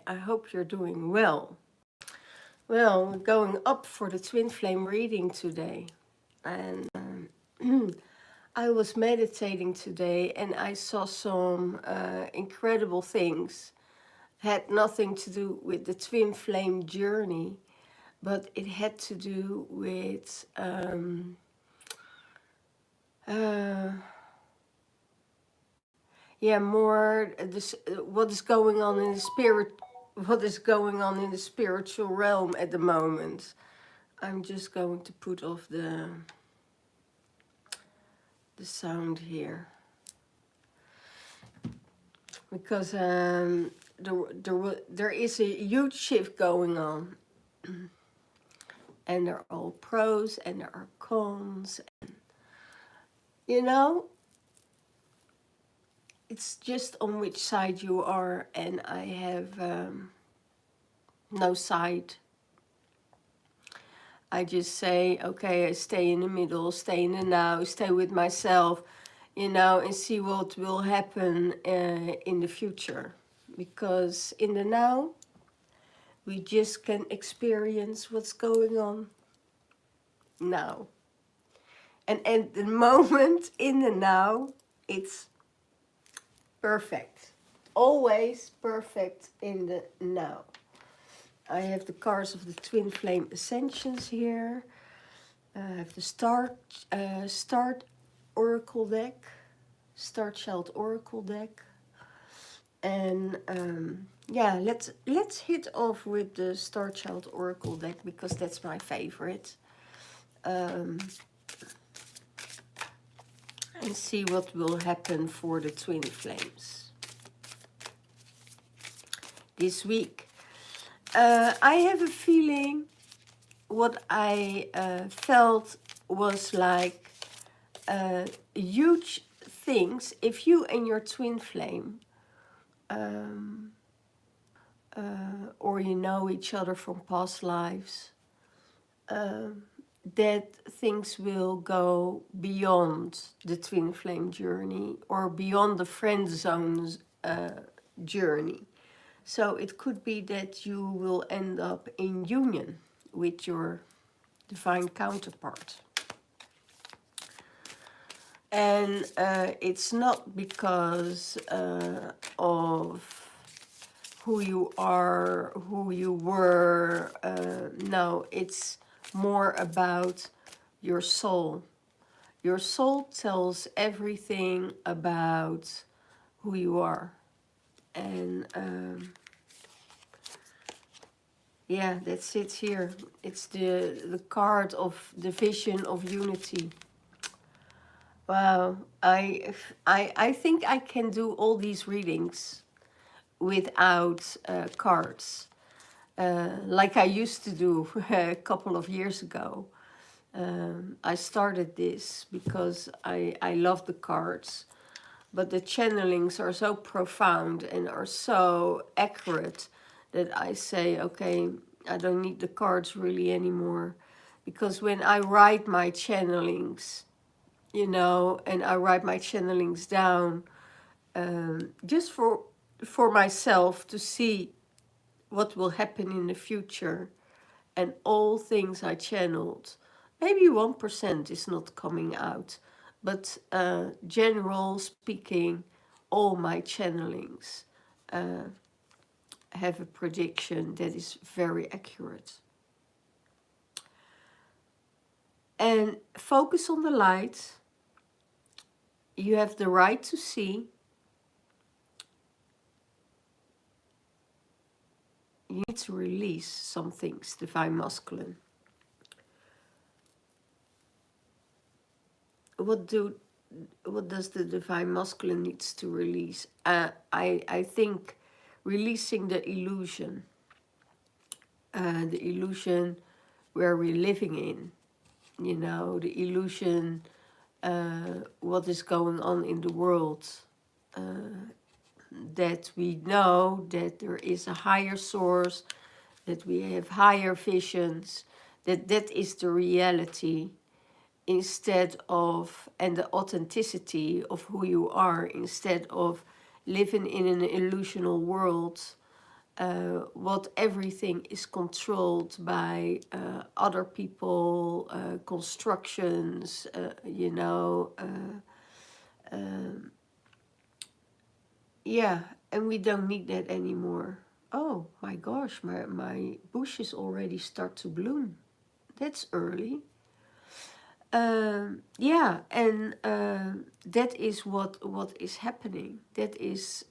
I hope you're doing well. Well, we're going up for the twin flame reading today. And I was meditating today and I saw some incredible things. Had nothing to do with the twin flame journey, but it had to do with more this what is going on in the spiritual realm at the moment. I'm just going to put off the sound here because there is a huge shift going on, and there are all pros and there are cons, and you know, it's just on which side you are, and I have no side. I just say, okay, I stay in the middle, stay in the now, stay with myself, and see what will happen in the future. Because in the now, we just can experience what's going on now. And at the moment, in the now, it's perfect. Always perfect in the now. I have the cards of the Twin Flame Ascensions here. I have the Start Oracle deck, Star Child Oracle deck, and yeah, let's hit off with the Star Child Oracle deck because that's my favorite, and see what will happen for the Twin Flames this week. I have a feeling what I felt was like huge things. If you and your twin flame, or you know each other from past lives, that things will go beyond the twin flame journey or beyond the friend zone's journey. So it could be that you will end up in union with your divine counterpart. And it's not because of who you are, who you were. No, it's more about your soul. Your soul tells everything about who you are. And yeah, that's it here. It's the card of the vision of unity. Wow, I think I can do all these readings without cards, like I used to do a couple of years ago. I started this because I love the cards. But the channelings are so profound and are so accurate that I say, okay, I don't need the cards really anymore. Because when I write my channelings, and I write my channelings down, just for myself to see what will happen in the future, and all things I channeled, maybe 1% is not coming out. But general speaking, all my channelings have a prediction that is very accurate. And focus on the light. You have the right to see. You need to release some things, divine masculine. What does the divine masculine needs to release? I think releasing the illusion where we're living in, the illusion, what is going on in the world, that we know that there is a higher source, that we have higher visions, that is the reality, instead of, and the authenticity of who you are, instead of living in an illusional world what everything is controlled by other people, constructions, you know, yeah, and we don't need that anymore. Oh my gosh, my bushes already start to bloom. That's early. Yeah, and that is what is happening. That is,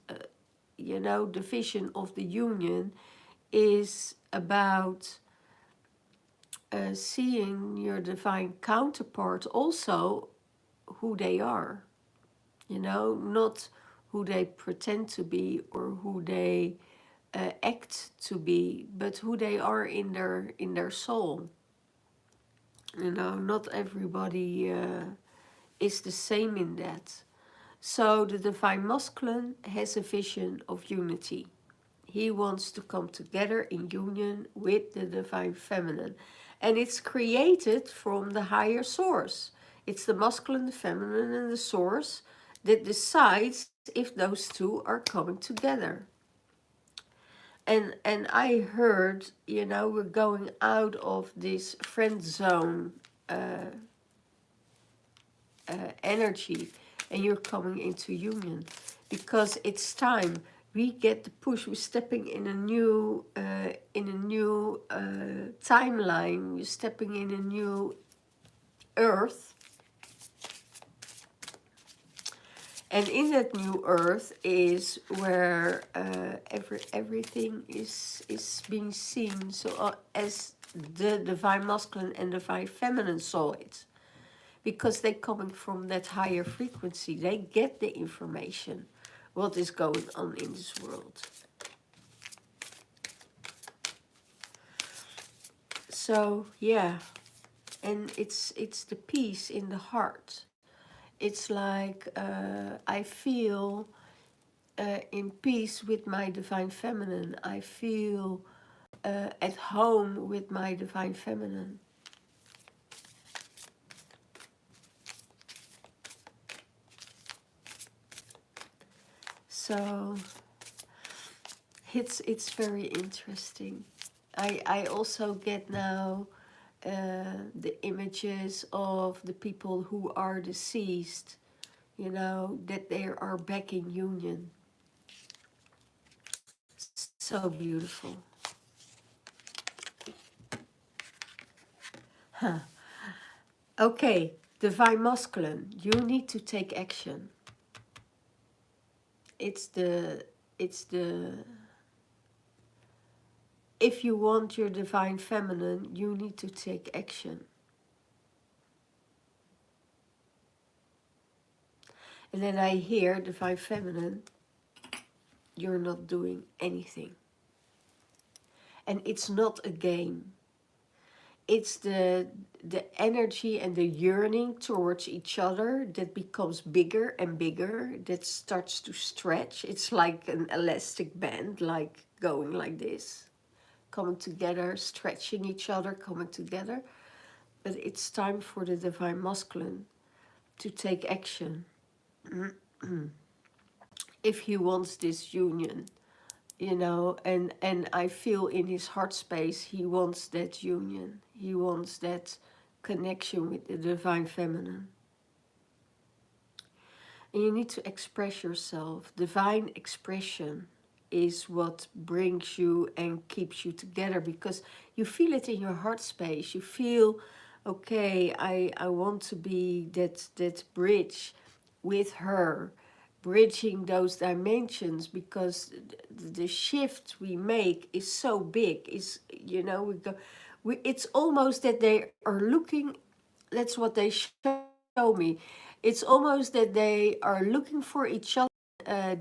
you know, the vision of the union is about seeing your divine counterpart also who they are. You know, not who they pretend to be or who they act to be, but who they are in their soul. You know, not everybody is the same in that. So the divine masculine has a vision of unity. He wants to come together in union with the divine feminine. And it's created from the higher source. It's the masculine, the feminine, and the source that decides if those two are coming together. And I heard, you know, we're going out of this friend zone energy, and you're coming into union, because it's time we get the push. We're stepping in a new timeline. We're stepping in a new earth, and in that new earth is where everything is being seen. So as the divine masculine and divine feminine saw it, because they're coming from that higher frequency. They get the information, what is going on in this world. So yeah, and it's the peace in the heart. It's like I feel in peace with my divine feminine. I feel at home with my divine feminine. So it's very interesting. I also get now the images of the people who are deceased, you know, that they are back in union. So beautiful. Huh. Okay, divine masculine, you need to take action. It's the if you want your divine feminine, you need to take action. And then I hear divine feminine, you're not doing anything. And it's not a game. It's the energy and the yearning towards each other that becomes bigger and bigger, that starts to stretch. It's like an elastic band, like going like this, coming together, stretching each other, coming together. But it's time for the divine masculine to take action if he wants this union, you know. And I feel in his heart space he wants that union. He wants that connection with the divine feminine. And you need to express yourself. Divine expression is what brings you and keeps you together, because you feel it in your heart space. You feel, okay, I want to be that bridge with her, bridging those dimensions, because the shift we make is so big. Is, you know, it's almost that they are looking. That's what they show me. It's almost that they are looking for each other,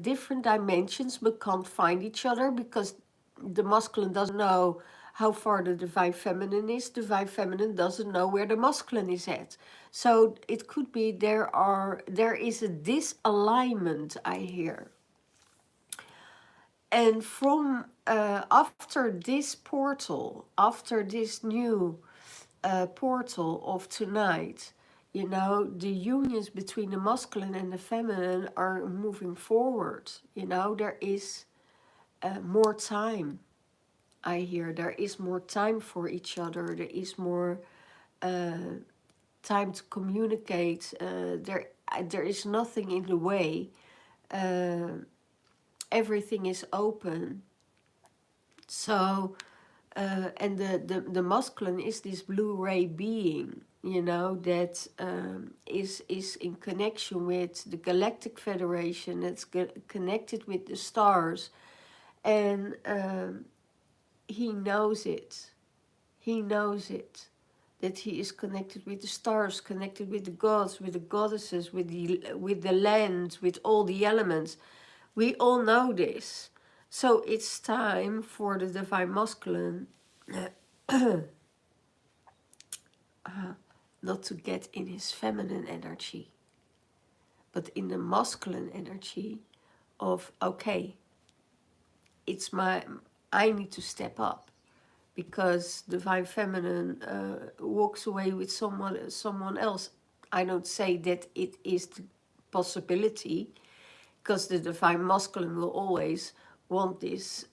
different dimensions, but can't find each other, because the masculine doesn't know how far the divine feminine is. Divine feminine doesn't know where the masculine is at. So it could be there is a disalignment, I hear. And from after this portal, after this new portal of tonight, you know, the unions between the masculine and the feminine are moving forward. You know, there is more time. I hear there is more time for each other. There is more time to communicate. There is nothing in the way. Everything is open. So, and the masculine is this blue ray being, you know, that is in connection with the Galactic Federation. That's connected with the stars, and he knows it. He knows it. That he is connected with the stars, connected with the gods, with the goddesses, with the land, with all the elements. We all know this. So it's time for the divine masculine not to get in his feminine energy, but in the masculine energy of, okay, I need to step up. Because divine feminine walks away with someone else. I don't say that it is the possibility, because the divine masculine will always want this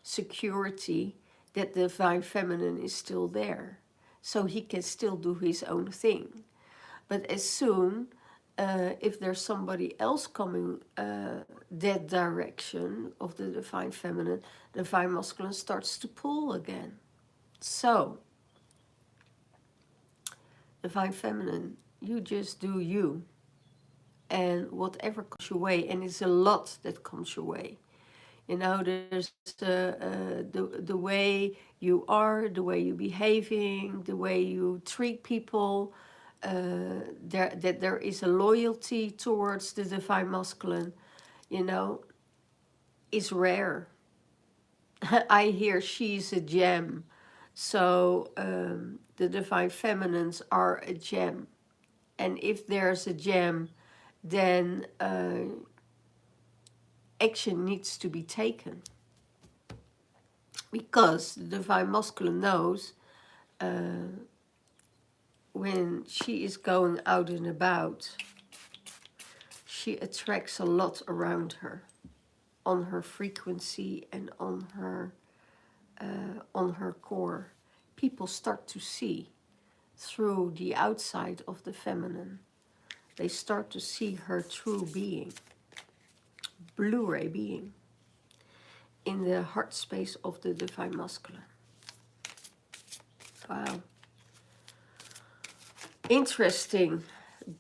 security that the divine feminine is still there, so he can still do his own thing. But as soon if there's somebody else coming that direction of the divine feminine, the divine masculine starts to pull again. So, divine feminine, you just do you. And whatever comes your way, and it's a lot that comes your way. You know, there's the way you are, the way you're behaving, the way you treat people, that there is a loyalty towards the divine masculine, you know, is rare. I hear she's a gem. So the divine feminines are a gem. And if there's a gem, then action needs to be taken. Because the divine masculine knows when she is going out and about, she attracts a lot around her, on her frequency and on her core. People start to see through the outside of the feminine. They start to see her true being, blue ray being, in the heart space of the divine masculine. Wow. Interesting.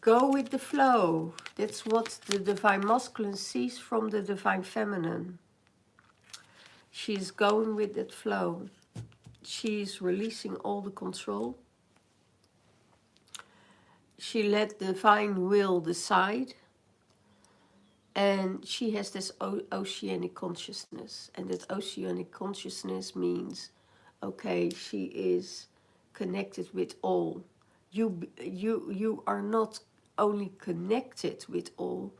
Go with the flow. That's what the divine masculine sees from the divine feminine. She's going with that flow. She's releasing all the control. She let the divine will decide. And she has this oceanic consciousness. And that oceanic consciousness means, okay, she is connected with all. You are not only connected with all,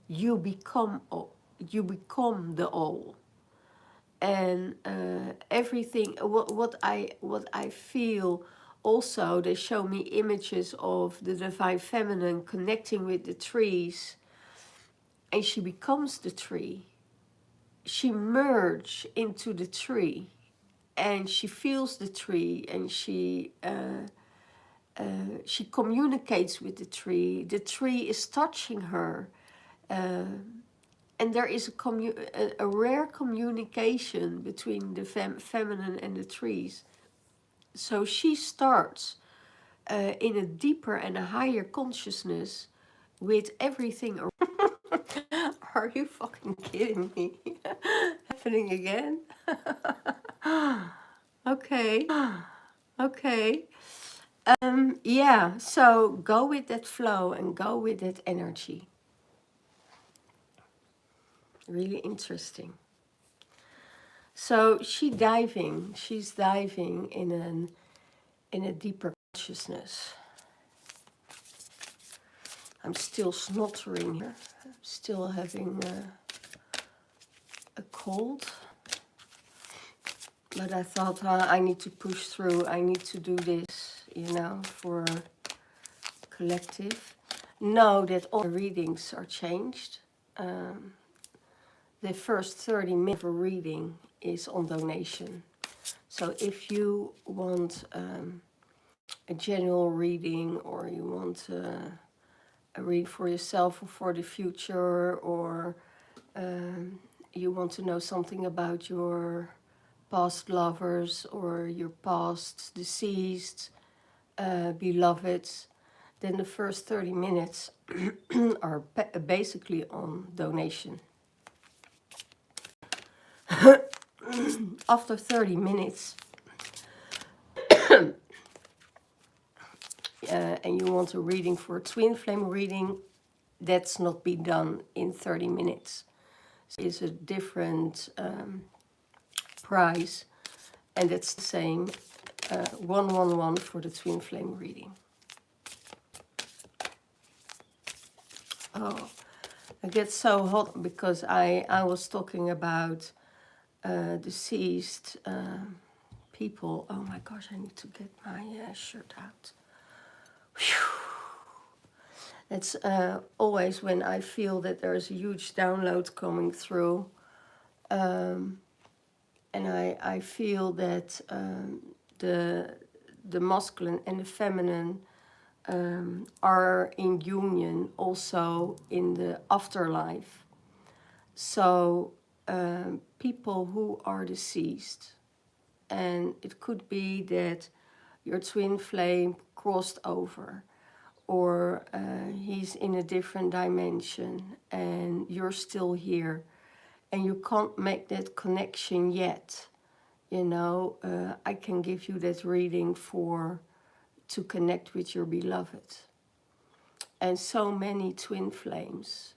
you become all. You become the all. And everything, what I feel also, they show me images of the divine feminine connecting with the trees, and she becomes the tree. She merges into the tree, and she feels the tree, and she communicates with the tree. The tree is touching her, and there is a rare communication between the feminine and the trees. So she starts in a deeper and a higher consciousness with everything around. Are you fucking kidding me? Happening again? Okay. Okay. Yeah, so go with that flow and go with that energy. Really interesting. So she's diving in a deeper consciousness. I'm still snottering here. I'm still having a cold. But I thought, I need to push through. I need to do this, you know, for collective. Know that all the readings are changed. the first 30 minutes of a reading is on donation. So if you want a general reading, or you want a read for yourself or for the future, or you want to know something about your past lovers or your past deceased beloveds, then the first 30 minutes are basically on donation. After 30 minutes, and you want a reading for a twin flame reading, that's not be done in 30 minutes. It's a different price, and it's the same 111 for the twin flame reading. Oh, I get so hot because I was talking about deceased people. Oh my gosh, I need to get my shirt out. Whew. It's always when I feel that there's a huge download coming through, and I feel that the masculine and the feminine are in union also in the afterlife. So people who are deceased, and it could be that your twin flame crossed over, or he's in a different dimension and you're still here and you can't make that connection yet. You know, I can give you that reading to connect with your beloved. And so many twin flames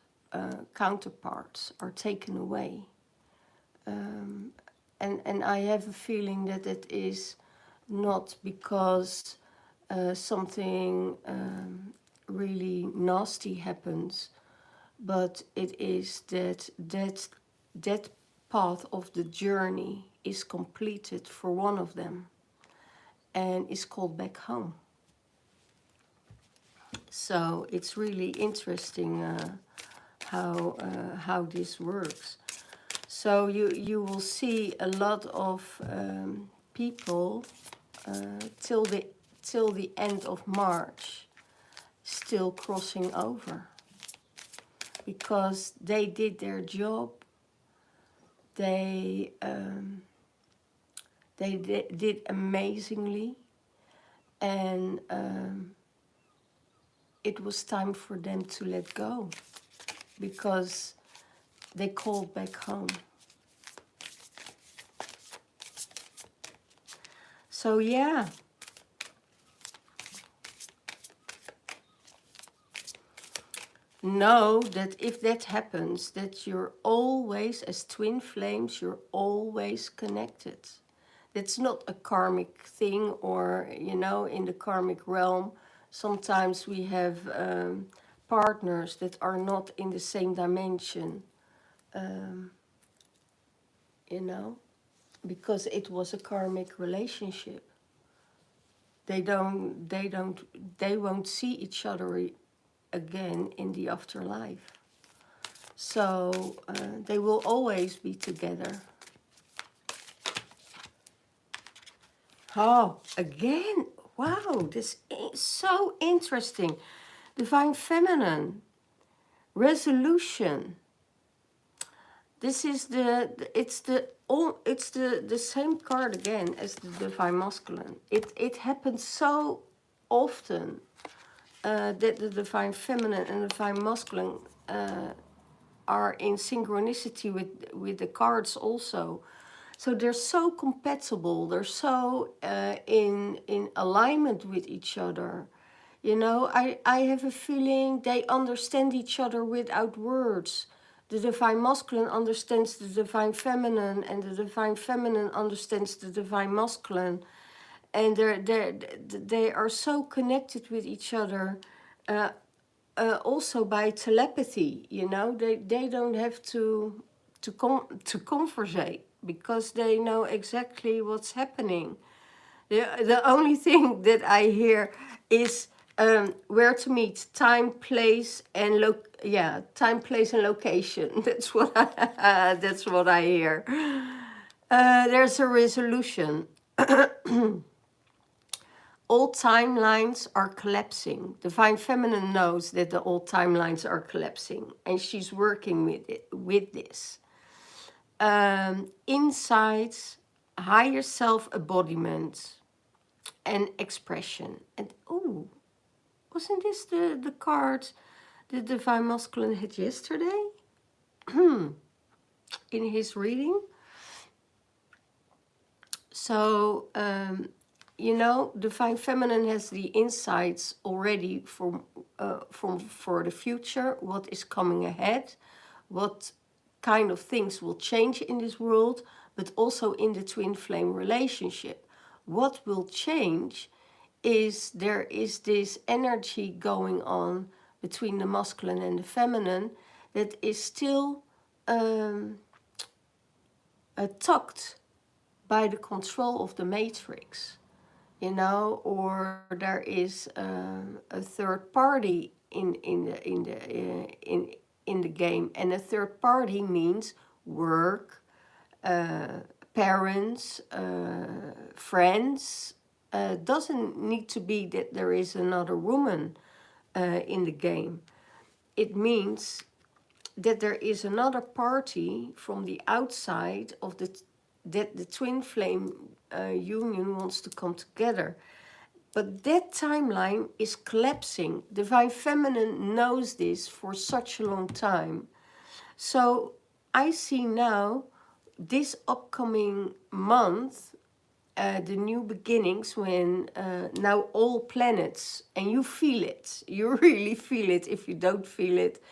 counterparts are taken away. And I have a feeling that it is not because something really nasty happens, but it is that path of the journey is completed for one of them and is called back home. So it's really interesting how this works. So you will see a lot of people till the end of March still crossing over, because they did their job. They did amazingly, and it was time for them to let go, because they called back home. So yeah, know that if that happens, that you're always, as twin flames, you're always connected. That's not a karmic thing, or, you know, in the karmic realm, sometimes we have partners that are not in the same dimension, you know, because it was a karmic relationship. They won't see each other again in the afterlife. So they will always be together. Oh, again, wow, this is so interesting. Divine Feminine, resolution. This is it's the same card again as the Divine Masculine. It happens so often that the Divine Feminine and the Divine Masculine are in synchronicity with the cards also. So they're so compatible, they're so in alignment with each other. You know, I have a feeling they understand each other without words. The Divine Masculine understands the Divine Feminine, and the Divine Feminine understands the Divine Masculine. And they are so connected with each other, also by telepathy. You know, they don't have to conversate, because they know exactly what's happening. The only thing that I hear is Where to meet, time, place, and time, place, and location. That's what that's what I hear. There's a resolution. All timelines are collapsing. Divine Feminine knows that the old timelines are collapsing, and she's working with it, with this. Insights, higher self-embodiment, and expression. And oh, wasn't this the card the Divine Masculine had yesterday in his reading? So, you know, Divine Feminine has the insights already for the future, what is coming ahead, what kind of things will change in this world, but also in the twin flame relationship. What will change is there is this energy going on between the masculine and the feminine that is still tucked by the control of the matrix, you know, or there is a third party in the game, and a third party means work, parents, friends. Doesn't need to be that there is another woman in the game. It means that there is another party from the outside of that the twin flame union wants to come together. But that timeline is collapsing. Divine Feminine knows this for such a long time. So I see now this upcoming month, the new beginnings, when now all planets, and you feel it, you really feel it. If you don't feel it,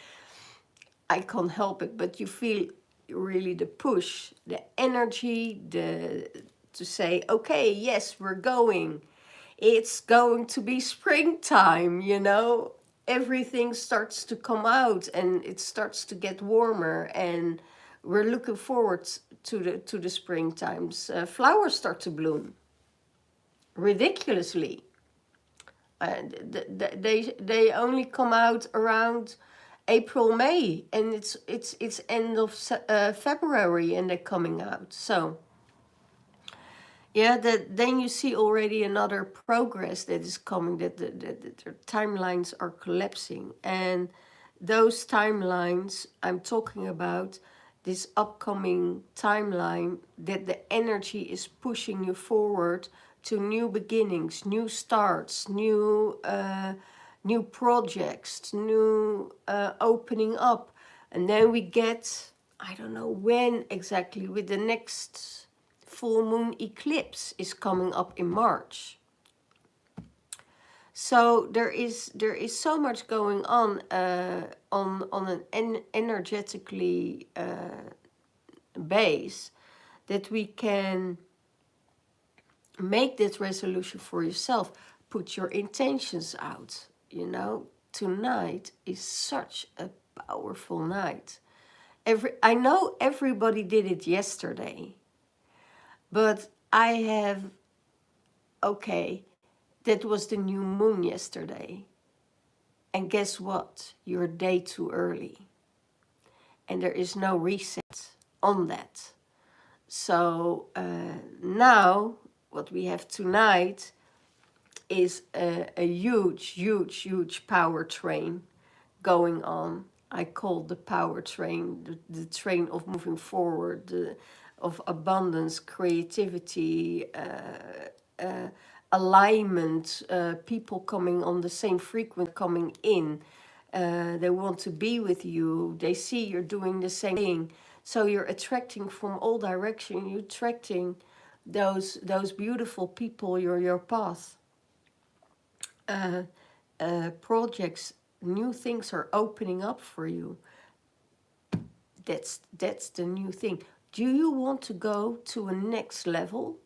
I can't help it, but you feel really the push, the energy, to say, okay, yes, we're going. It's going to be springtime, you know. Everything starts to come out and it starts to get warmer, and we're looking forward to the springtimes. Flowers start to bloom ridiculously. They only come out around April, May, and it's end of February, and they're coming out. So yeah, then you see already another progress that is coming. That the timelines are collapsing, and those timelines I'm talking about, this upcoming timeline, that the energy is pushing you forward to new beginnings, new starts, new projects, new opening up. And then we get, I don't know when exactly, with the next full moon eclipse is coming up in March. So there is so much going on an energetically base, that we can make this resolution for yourself. Put your intentions out. You know, tonight is such a powerful night. I know everybody did it yesterday, but I have, okay, that was the new moon yesterday. And guess what? You're a day too early. And there is no reset on that. So now what we have tonight is a huge power train going on. I call the power train the train of moving forward, of abundance, creativity, alignment, people coming on the same frequency, coming in. They want to be with you. They see you're doing the same thing. So you're attracting from all directions. You're attracting those beautiful people, your path. Projects, new things are opening up for you. That's the new thing. Do you want to go to a next level?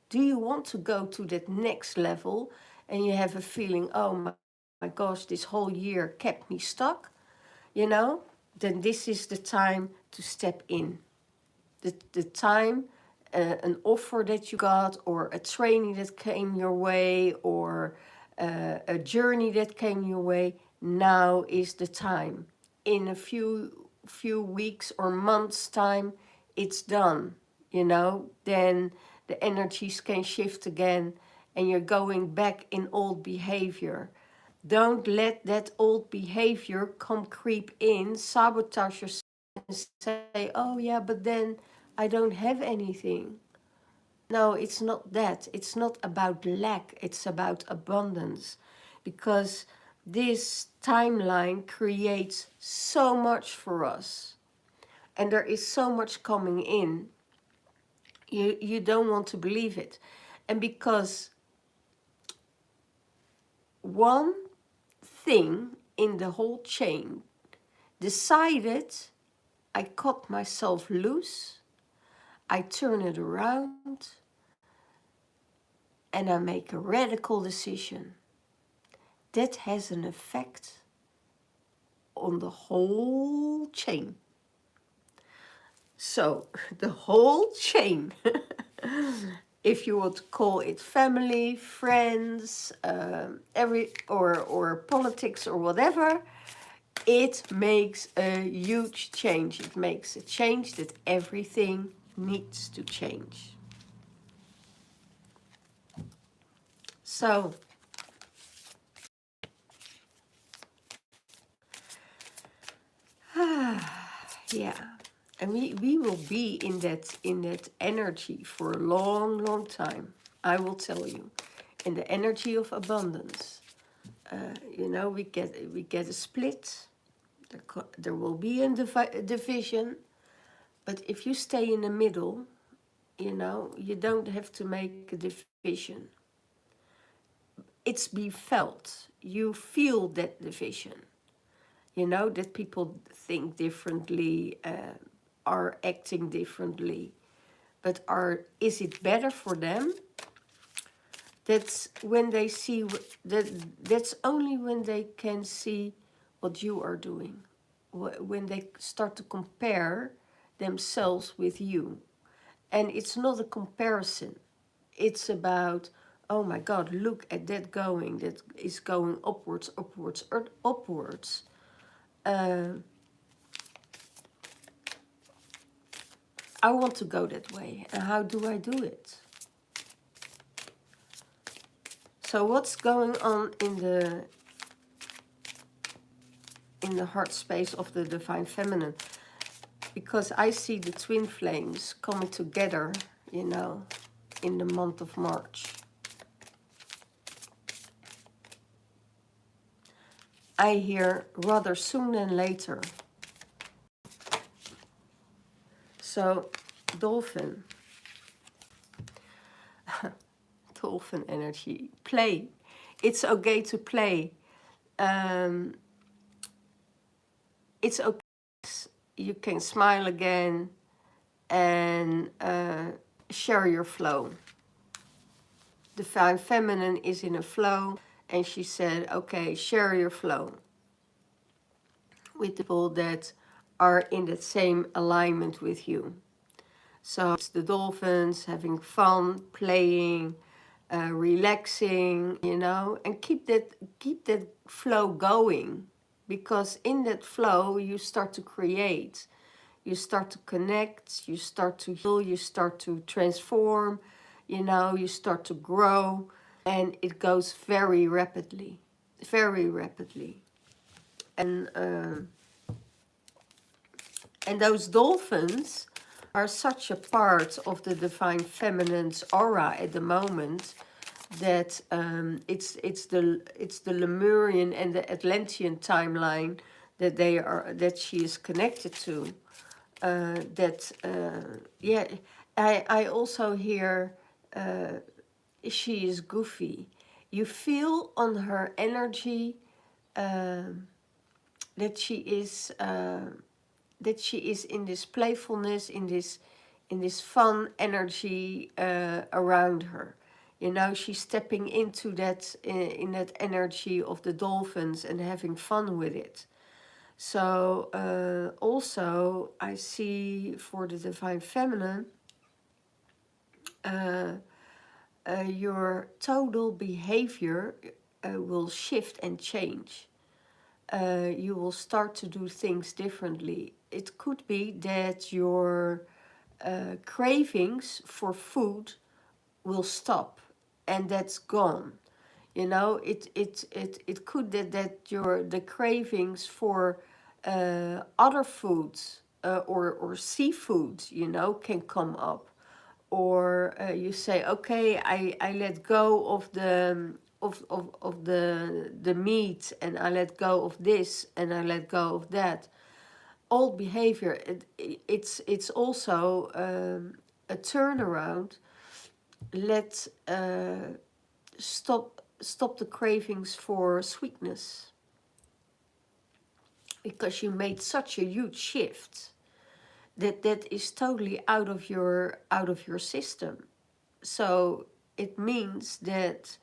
Do you want to go to that next level, and you have a feeling, oh my gosh, this whole year kept me stuck, you know? Then this is the time to step in. The time, an offer that you got, or a training that came your way, or a journey that came your way. Now is the time. In a few weeks or months time, it's done, you know. Then the energies can shift again and you're going back in old behavior. Don't let that old behavior come creep in, sabotage yourself, and say, oh yeah, but then I don't have anything. No, it's not that. It's not about lack, it's about abundance. Because this timeline creates so much for us. And there is so much coming in. You don't want to believe it. And because one thing in the whole chain decided, I cut myself loose, I turn it around, and I make a radical decision. That has an effect on the whole chain. So the whole chain, if you want to call it family, friends, or politics or whatever, it makes a huge change. It makes a change that everything needs to change. So yeah, and we will be in that energy for a long time. I will tell you, in the energy of abundance. You know, we get a split. There will be a division, but if you stay in the middle, you know, you don't have to make a division. It's be felt. You feel that division. You know, that people think differently, are acting differently. But is it better for them? That's when they see, that's only when they can see what you are doing. When they start to compare themselves with you. And it's not a comparison. It's about, oh my God, look at that is going upwards, upwards, upwards. I want to go that way. And how do I do it? So what's going on in the heart space of the Divine Feminine? Because I see the twin flames coming together, you know, in the month of March. I hear rather soon than later. So, dolphin. Dolphin energy. Play. It's okay to play. It's okay. You can smile again and share your flow. The Divine Feminine is in a flow, and she said, okay, share your flow with people that are in the same alignment with you. So it's the dolphins having fun, playing, relaxing, you know, and keep that flow going, because in that flow you start to create, you start to connect, you start to heal, you start to transform, you know, you start to grow, and it goes very rapidly, very rapidly. And those dolphins are such a part of the Divine Feminine's aura at the moment that it's the Lemurian and the Atlantean timeline that she is connected to. Yeah, I also hear she is goofy. You feel on her energy that she is in this playfulness, in this fun energy around her. You know, she's stepping into that in that energy of the dolphins and having fun with it. So also I see for the Divine Feminine, your total behavior will shift and change. You will start to do things differently. It could be that your cravings for food will stop, and that's gone. You know, it could that the cravings for other foods or seafood, you know, can come up. Or you say, okay, I let go of the meat, and I let go of this, and I let go of that. Old behavior, it's also a turnaround. Let stop the cravings for sweetness, because you made such a huge shift that is totally out of your system. So it means that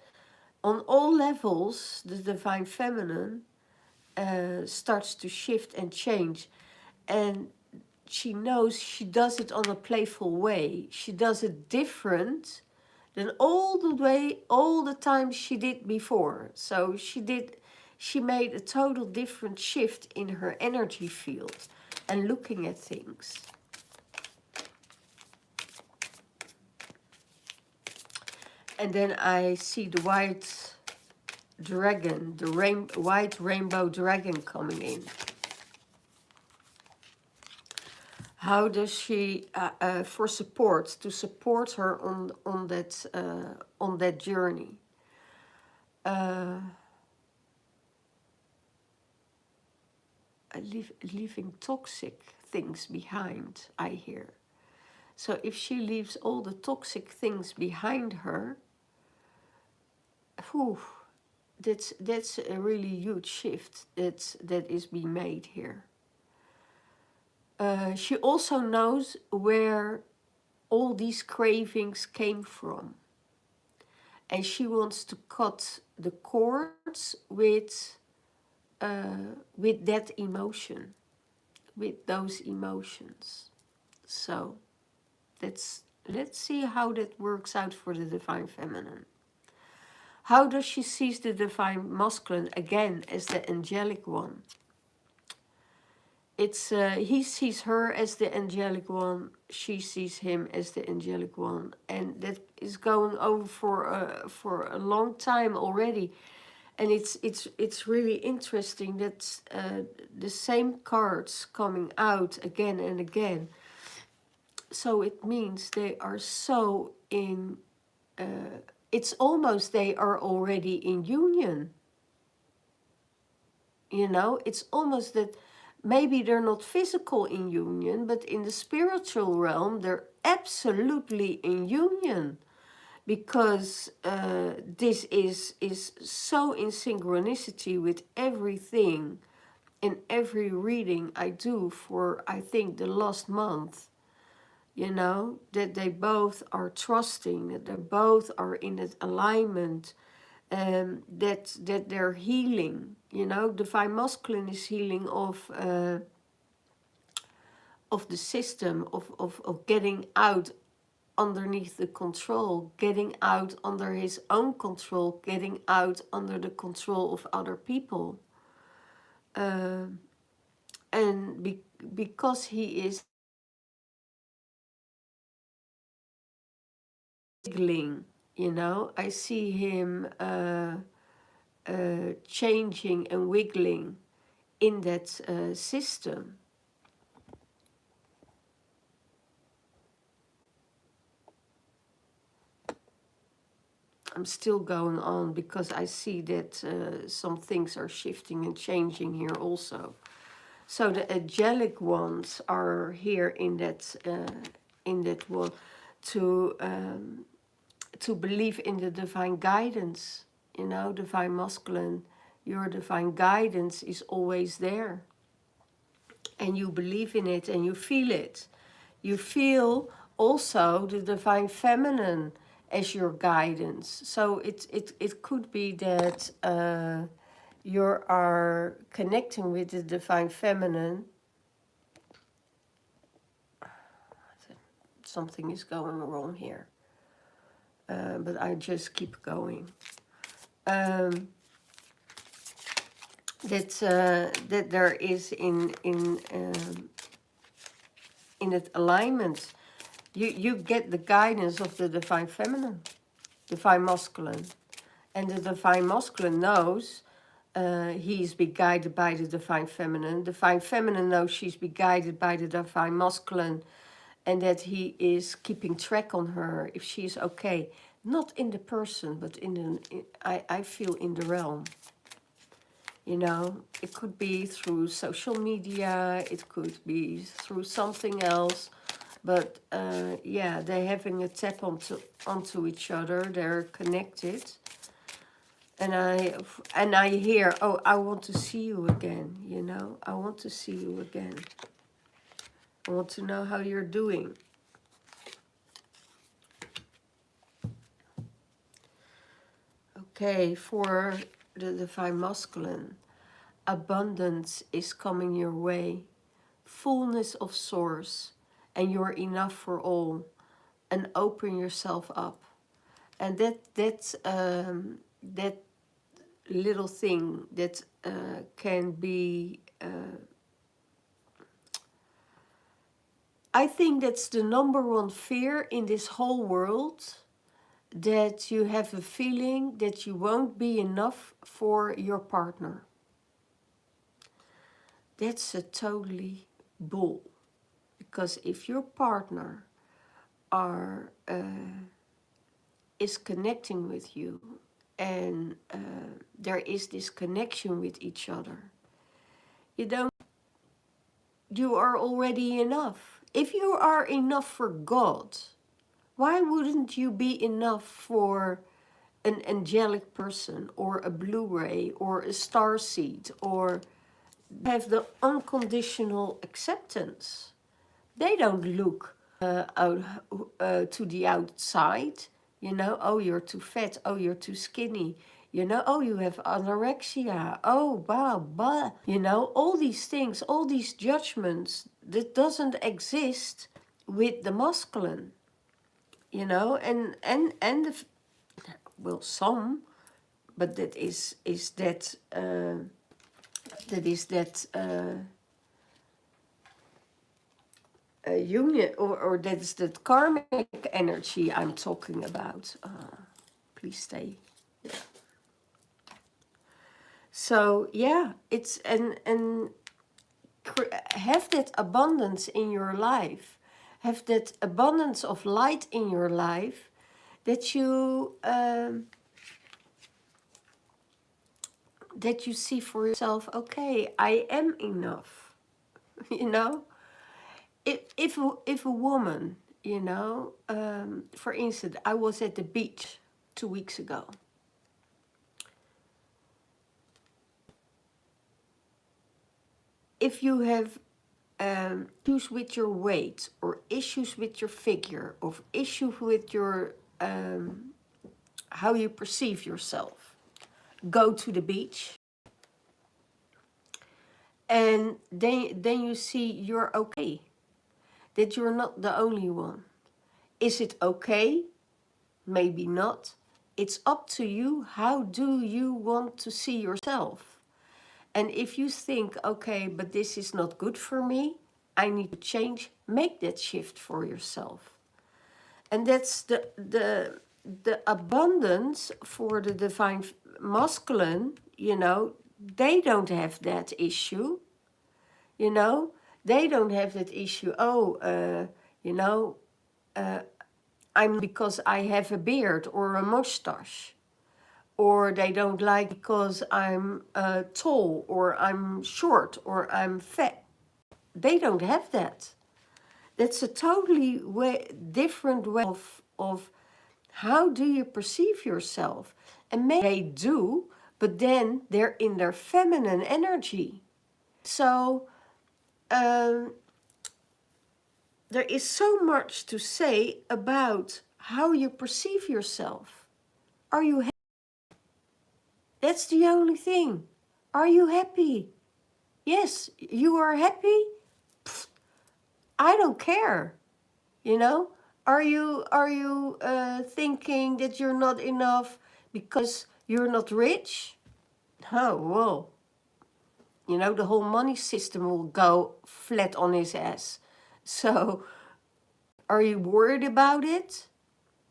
on all levels the divine feminine starts to shift and change. And she knows she does it on a playful way. She does it different than all the time she did before. So she made a total different shift in her energy field and looking at things. And then I see the white dragon, the white rainbow dragon coming in. How does she, for support, to support her on that journey? Leaving toxic things behind, I hear. So if she leaves all the toxic things behind her, whew, that's a really huge shift that is being made here. She also knows where all these cravings came from. And she wants to cut the cords with that emotion, with those emotions. So let's see how that works out for the divine feminine. How does she see the divine masculine again as the angelic one? It's he sees her as the angelic one, she sees him as the angelic one, and that is going on for a long time already. And it's really interesting that the same cards coming out again and again. So it means they are so in. It's almost they are already in union. You know, it's almost that maybe they're not physical in union, but in the spiritual realm, they're absolutely in union. Because this is so in synchronicity with everything in every reading I do for, I think, the last month. You know, that they both are trusting, that they both are in that alignment, that they're healing. You know, divine masculine is healing of the system, of getting out underneath the control, getting out under his own control, getting out under the control of other people. And because he is wiggling, you know, I see him changing and wiggling in that system. I'm still going on because I see that some things are shifting and changing here also. So the angelic ones are here in that one to believe in the divine guidance. You know, divine masculine, your divine guidance is always there. And you believe in it and you feel it. You feel also the divine feminine as your guidance. So it could be that you are connecting with the divine feminine. Something is going wrong here. But I just keep going. that there is in that alignment. You get the guidance of the divine feminine, divine masculine, and the divine masculine knows he's be guided by the divine feminine. Divine feminine knows she's be guided by the divine masculine, and that he is keeping track on her if she is okay, not in the person, but I feel in the realm. You know, it could be through social media, it could be through something else, but yeah, they're having a tap onto each other. They're connected, and I hear, oh, I want to see you again. You know, I want to see you again. I want to know how you're doing. Okay, for the divine masculine, abundance is coming your way, fullness of source, and you're enough for all, and open yourself up. And that little thing that can be, I think that's the number one fear in this whole world, that you have a feeling that you won't be enough for your partner. That's a totally bull. Because if your partner is connecting with you, and there is this connection with each other, you are already enough. If you are enough for God, why wouldn't you be enough for an angelic person, or a Blu-ray, or a starseed, or have the unconditional acceptance? They don't look out to the outside, you know, oh, you're too fat, oh, you're too skinny, you know, oh, you have anorexia, oh, wow, blah, you know, all these things, all these judgments, that doesn't exist with the masculine, you know, and the, well, some, but that is that union, or that's the karmic energy I'm talking about. Please stay. Yeah. So yeah, it's and have that abundance in your life, have that abundance of light in your life, that you see for yourself. Okay, I am enough. You know. If a woman, you know, for instance, I was at the beach 2 weeks ago. If you have issues with your weight, or issues with your figure, or issues with your how you perceive yourself, go to the beach, and then you see you're okay, that you're not the only one. Is it okay? Maybe not. It's up to you. How do you want to see yourself? And if you think, okay, but this is not good for me, I need to change, make that shift for yourself. And that's the abundance for the divine masculine, you know, they don't have that issue, you know, they don't have that issue. Oh, you know, I'm because I have a beard or a mustache. Or they don't like because I'm tall, or I'm short, or I'm fat. They don't have that. That's a totally different way of how do you perceive yourself. And maybe they do, but then they're in their feminine energy. So there is so much to say about how you perceive yourself. Are you happy? That's the only thing. Are you happy? Yes, you are happy? Pfft, I don't care. You know? Are you thinking that you're not enough because you're not rich? Oh, well. You know, the whole money system will go flat on his ass. So, are you worried about it?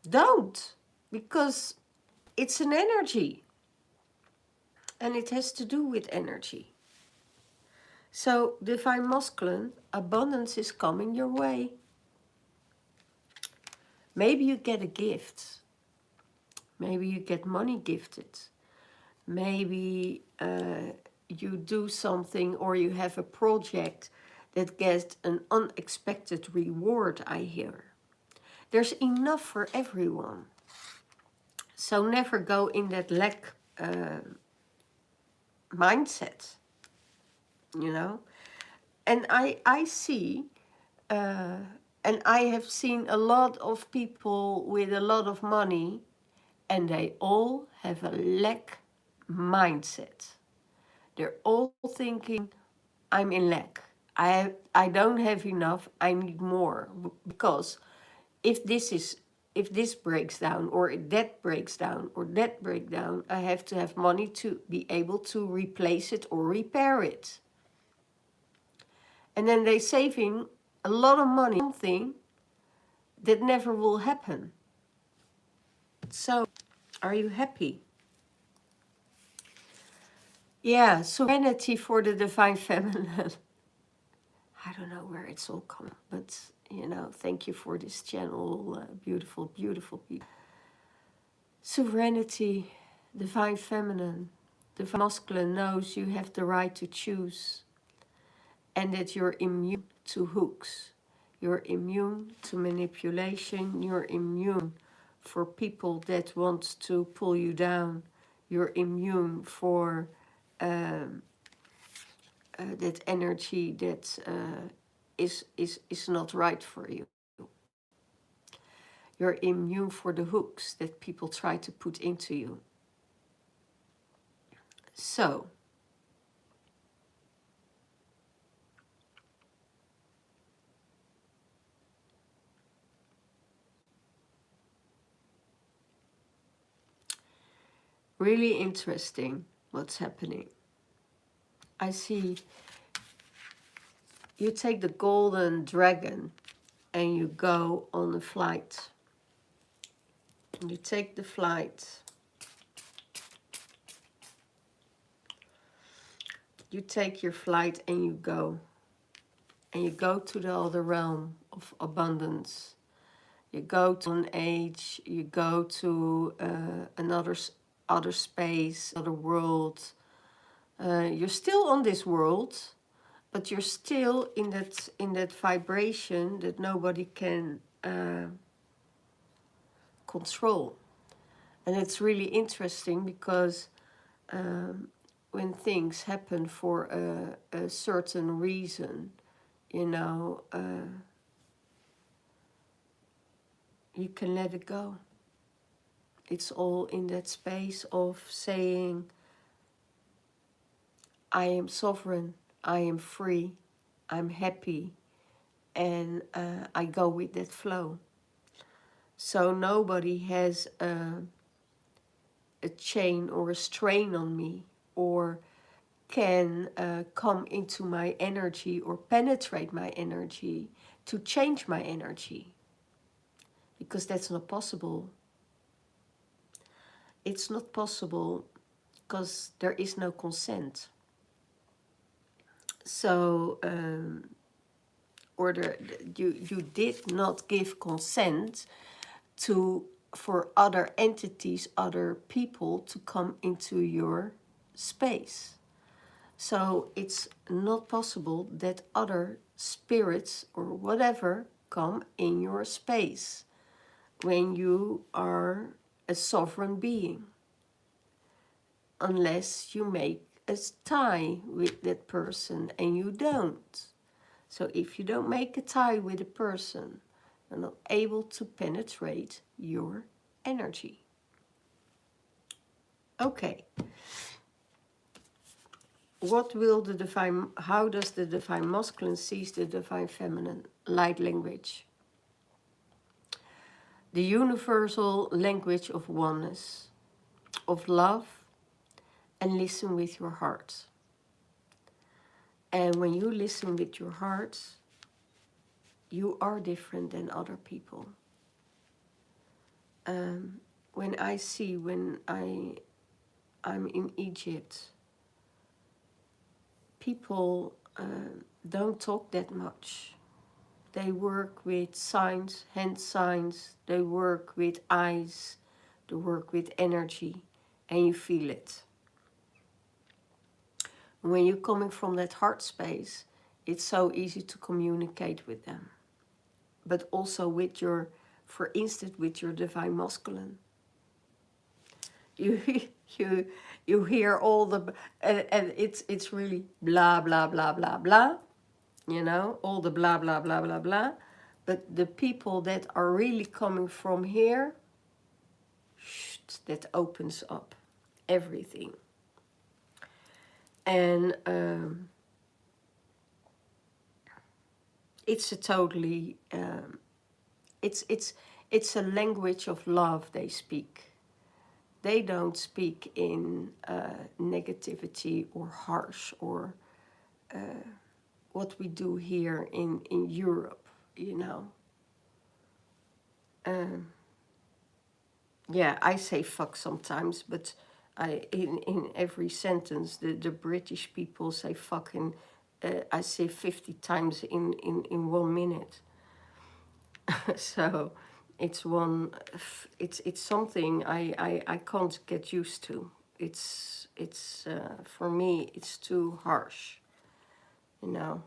Don't, because it's an energy, and it has to do with energy. So, divine masculine, abundance is coming your way. Maybe you get a gift. Maybe you get money gifted. Maybe you do something, or you have a project that gets an unexpected reward, I hear. There's enough for everyone. So never go in that lack mindset, you know. And I see, and I have seen a lot of people with a lot of money, and they all have a lack mindset. They're all thinking, I'm in lack. I don't have enough. I need more, because if this breaks down, or that breaks down, or that breaks down, I have to have money to be able to replace it or repair it. And then they're saving a lot of money on something that never will happen. So, are you happy? Yeah, serenity for the divine feminine. I don't know where it's all coming, but you know, thank you for this channel, beautiful, beautiful people. Serenity, divine feminine, divine masculine knows you have the right to choose, and that you're immune to hooks. You're immune to manipulation. You're immune for people that want to pull you down. You're immune for that energy that is not right for you. You're immune for the hooks that people try to put into you. So, really interesting what's happening. I see you take the golden dragon and you go on a flight. You take the flight. You take your flight and you go. And you go to the other realm of abundance. You go to an age. You go to another space, another world. You're still on this world, but you're still in that vibration that nobody can control. And it's really interesting because when things happen for a certain reason, you know, you can let it go. It's all in that space of saying, I am sovereign, I am free, I'm happy, and I go with that flow. So nobody has a chain or a strain on me, or can come into my energy or penetrate my energy to change my energy, because that's not possible. It's not possible because there is no consent. So, you did not give consent for other entities, other people to come into your space. So it's not possible that other spirits or whatever come in your space when you are a sovereign being, unless you make a tie with that person, and you don't. So if you don't make a tie with a person, you're not able to penetrate your energy. Okay. How does the divine masculine sees the divine feminine light language? The universal language of oneness, of love, and listen with your heart. And when you listen with your heart, you are different than other people. When I see, I'm in Egypt, people don't talk that much. They work with signs, hand signs, they work with eyes, they work with energy, and you feel it. When you're coming from that heart space, it's so easy to communicate with them. But also with your, for instance, with your divine masculine. You you hear all the, and it's really blah, blah, blah, blah, blah. You know, all the blah, blah, blah, blah, blah. But the people that are really coming from here, that opens up everything. And it's a totally, it's a language of love they speak. They don't speak in negativity or harsh or what we do here in Europe, you know. Yeah, I say fuck sometimes, but in every sentence, the British people say fuck, and I say 50 times in 1 minute. So it's it's something I can't get used to. It's for me, it's too harsh, you know.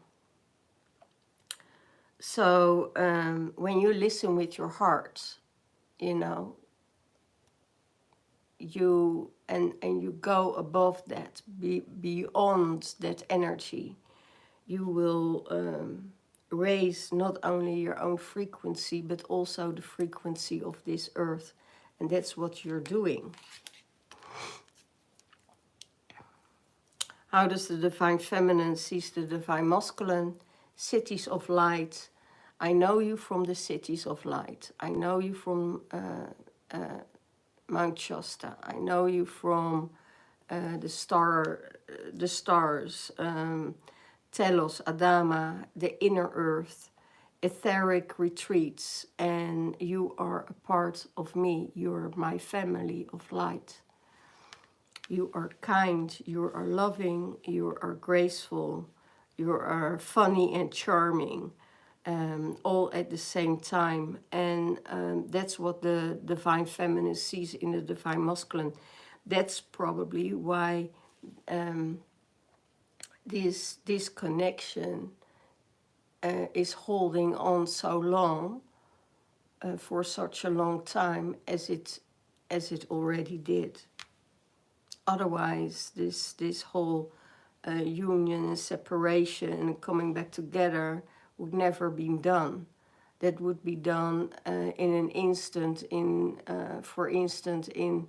So when you listen with your heart, you know, you and you go above that, beyond that energy, you will raise not only your own frequency but also the frequency of this earth, and that's what you're doing. How does the divine feminine sees the divine masculine? Cities of light. I know you from the cities of light. I know you from Mount Shasta. I know you from the stars, Telos, Adama, the inner earth, etheric retreats, and you are a part of me. You're my family of light. You are kind, you are loving, you are graceful, you are funny and charming, all at the same time. And that's what the divine feminine sees in the divine masculine. That's probably why this connection is holding on so long, for such a long time as it already did. Otherwise, this whole union and separation and coming back together would never be done. That would be done in an instant. For instance, in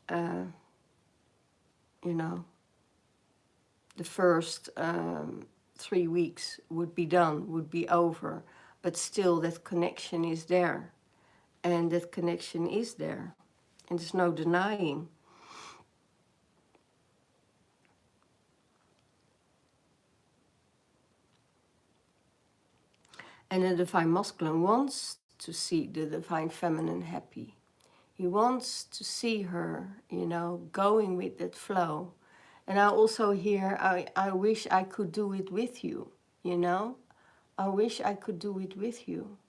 you know, the first 3 weeks would be done, would be over, but still that connection is there, and that connection is there, and there's no denying. And the divine masculine wants to see the divine feminine happy. He wants to see her, you know, going with that flow. And I also hear, I wish I could do it with you, you know. I wish I could do it with you.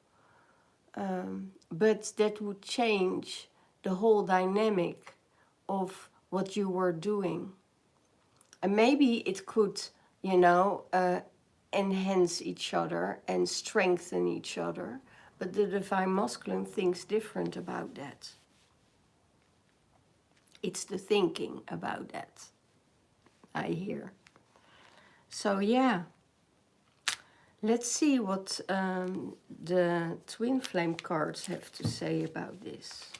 But that would change the whole dynamic of what you were doing. And maybe it could, you know, enhance each other and strengthen each other. But the divine masculine thinks different about that. It's the thinking about that, I hear. So yeah, let's see what the Twinflame cards have to say about this.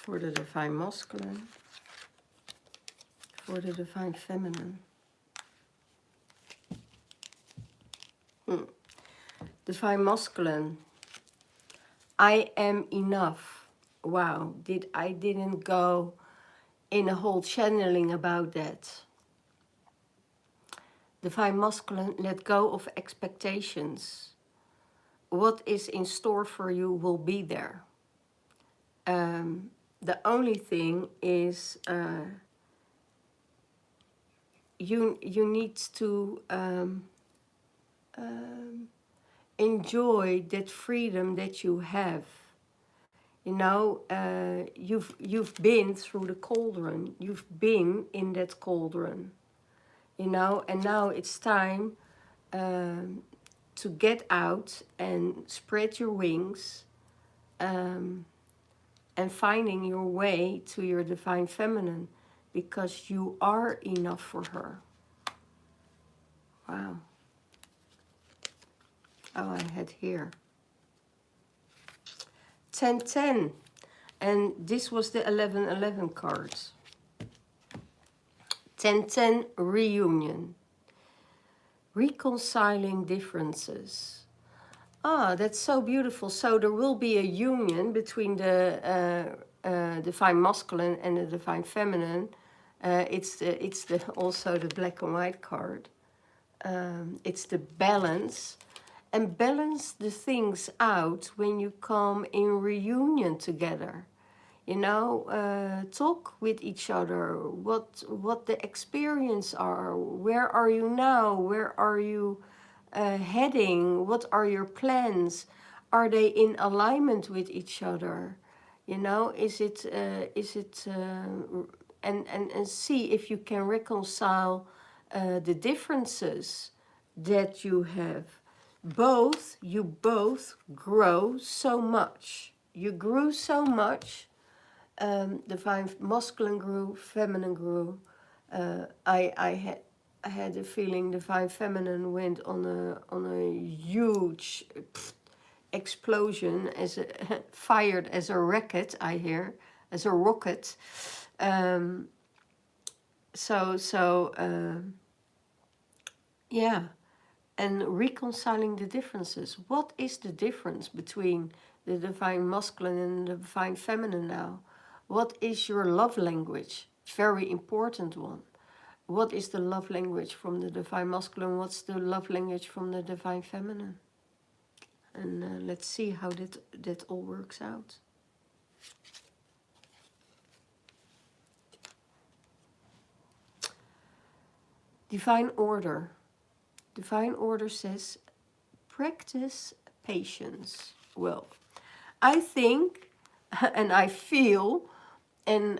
for the divine masculine, for the divine feminine. Divine masculine, I am enough. Wow, I didn't go in a whole channeling about that. Divine masculine, let go of expectations. What is in store for you will be there. The only thing is you need to enjoy that freedom that you have. You know, you've been through the cauldron. You've been in that cauldron. You know, and now it's time to get out and spread your wings and finding your way to your divine feminine, because you are enough for her. Wow. Oh, I had here 10-10, and this was the 11-11 cards. 10-10 reunion, reconciling differences. Ah, that's so beautiful. So there will be a union between the divine masculine and the divine feminine. It's also the black and white card. It's the balance. And balance the things out when you come in reunion together. You know, talk with each other, what the experience are, where are you now, where are you heading, what are your plans, are they in alignment with each other, you know, and see if you can reconcile the differences that you have. You both grow so much, you grew so much. Divine masculine grew, feminine grew. I had a feeling divine feminine went on a huge explosion, fired as a rocket. I hear as a rocket. Yeah, and reconciling the differences. What is the difference between the divine masculine and the divine feminine now? What is your love language? Very important one. What is the love language from the divine masculine? What's the love language from the divine feminine? And let's see how that all works out. Divine order. Divine order says, practice patience. Well, I think and I feel and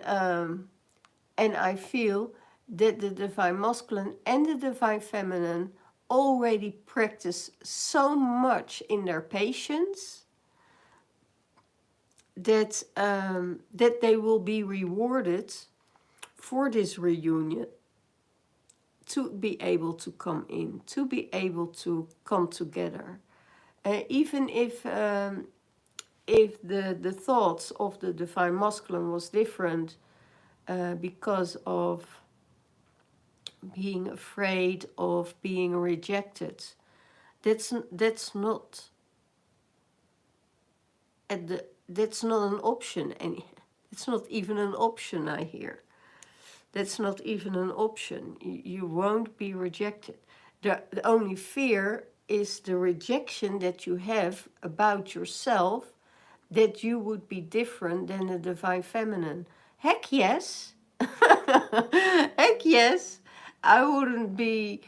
I feel that the divine masculine and the divine feminine already practice so much in their patience that that they will be rewarded for this reunion, to be able to come in, to be able to come together, even if the thoughts of the divine masculine was different because of being afraid of being rejected. That's not that's not an option. It's not even an option, I hear. That's not even an option. You won't be rejected. The only fear is the rejection that you have about yourself, that you would be different than the divine feminine. Heck yes. Heck yes. I wouldn't be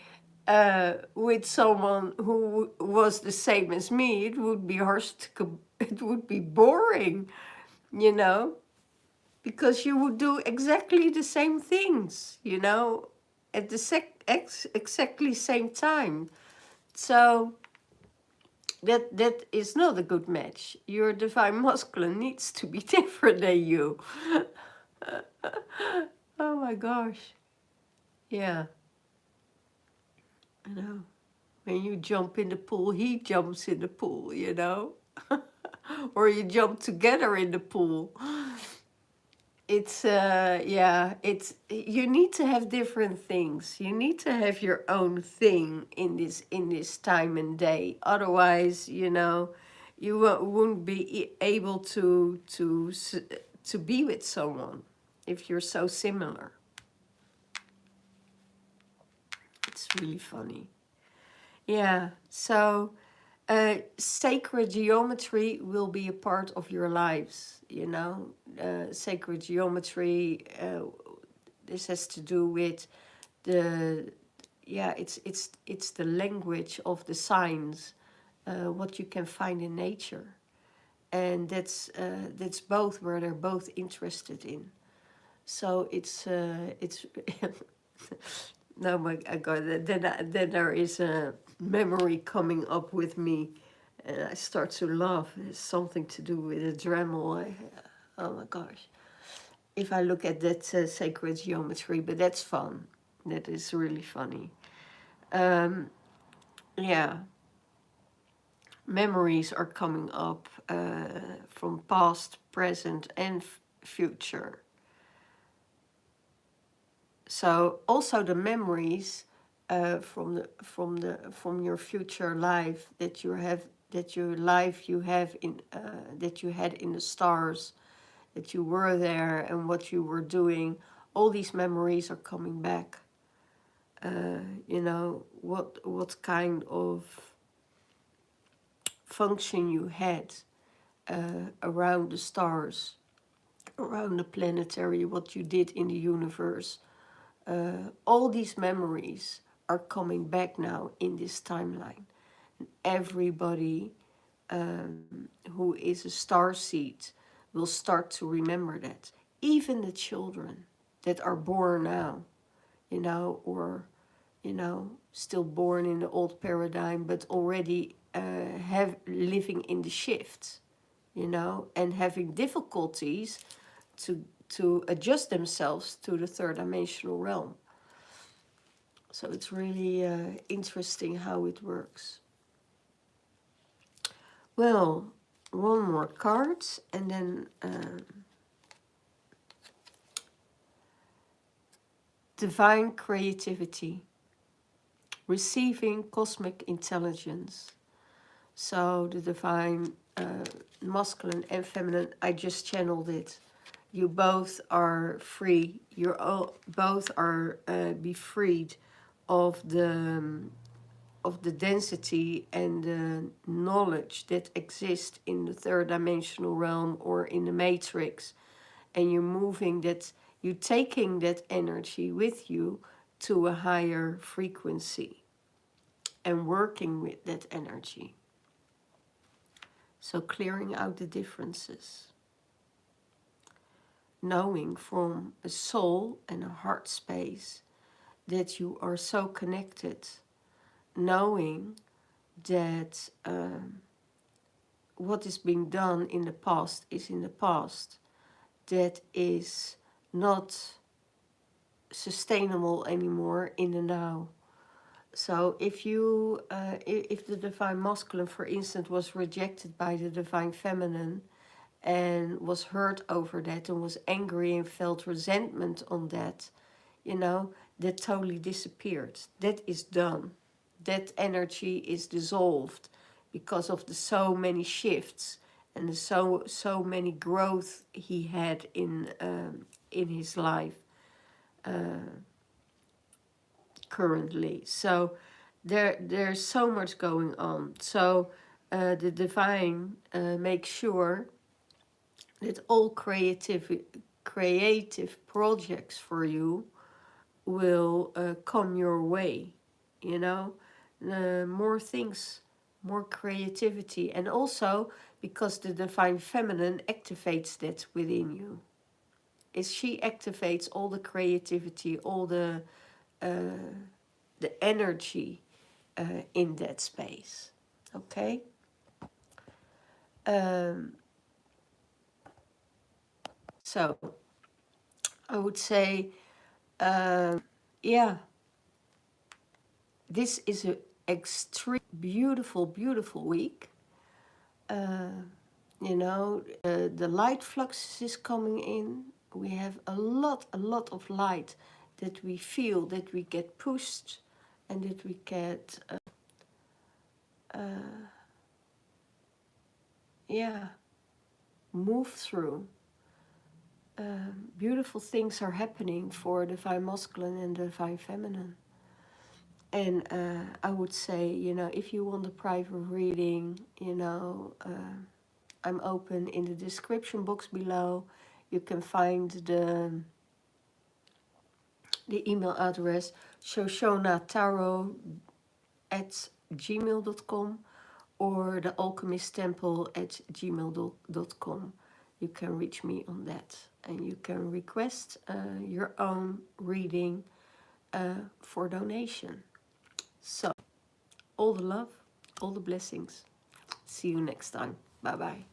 with someone who was the same as me. It would be harsh. It would be boring, you know, because you would do exactly the same things, you know, at the exactly same time. So that is not a good match. Your divine masculine needs to be different than you. Oh my gosh. Yeah. I know. When you jump in the pool, he jumps in the pool, you know. Or you jump together in the pool. It's yeah, it's you need to have different things. You need to have your own thing in this time and day. Otherwise, you know, you won't be able to be with someone if you're so similar. It's really funny. Yeah. So sacred geometry will be a part of your lives, you know. Sacred geometry, this has to do with the, yeah, it's the language of the signs, what you can find in nature. And that's both where they're both interested in. So it's no, my God, then there is a memory coming up with me, and I start to laugh. It's something to do with a Dremel. Oh my gosh! If I look at that sacred geometry, but that's fun. That is really funny. Um, yeah, memories are coming up from past, present, and future. So also the memories from your future life that you have, that your life you have in that you had in the stars, that you were there and what you were doing, all these memories are coming back. You know what kind of function you had around the stars, around the planetary, what you did in the universe. All these memories are coming back now in this timeline. Everybody who is a starseed will start to remember that. Even the children that are born now, you know, or, you know, still born in the old paradigm, but already have living in the shift, you know, and having difficulties to adjust themselves to the third dimensional realm. So it's really interesting how it works. Well, one more card, and then divine creativity, receiving cosmic intelligence. So the divine masculine and feminine, I just channeled it. You both are free. You're all, both are be freed of the density and the knowledge that exists in the third dimensional realm or in the matrix, and you're moving that, you're taking that energy with you to a higher frequency and working with that energy. So clearing out the differences, knowing from a soul and a heart space that you are so connected, knowing that what is being done in the past is in the past, that is not sustainable anymore in the now. So if you, if the divine masculine, for instance, was rejected by the divine feminine and was hurt over that and was angry and felt resentment on that, you know, that totally disappeared. That is done. That energy is dissolved because of the so many shifts and the so many growth he had in his life currently. So there's so much going on. So the divine makes sure that all creative projects for you will come your way, you know, more things, more creativity, and also because the divine feminine activates that within you. Is she activates all the creativity, all the energy in that space. Okay. Um, so I would say, yeah, this is an extreme beautiful, beautiful week. You know, the light flux is coming in. We have a lot of light that we feel, that we get pushed, and that we get, yeah, move through. Beautiful things are happening for the divine masculine and the divine feminine. And I would say, you know, if you want a private reading, you know, I'm open in the description box below. You can find the email address shoshonataro@gmail.com or thealchemisttemple@gmail.com. You can reach me on that, and you can request your own reading for donation. So, all the love, all the blessings. See you next time. Bye bye.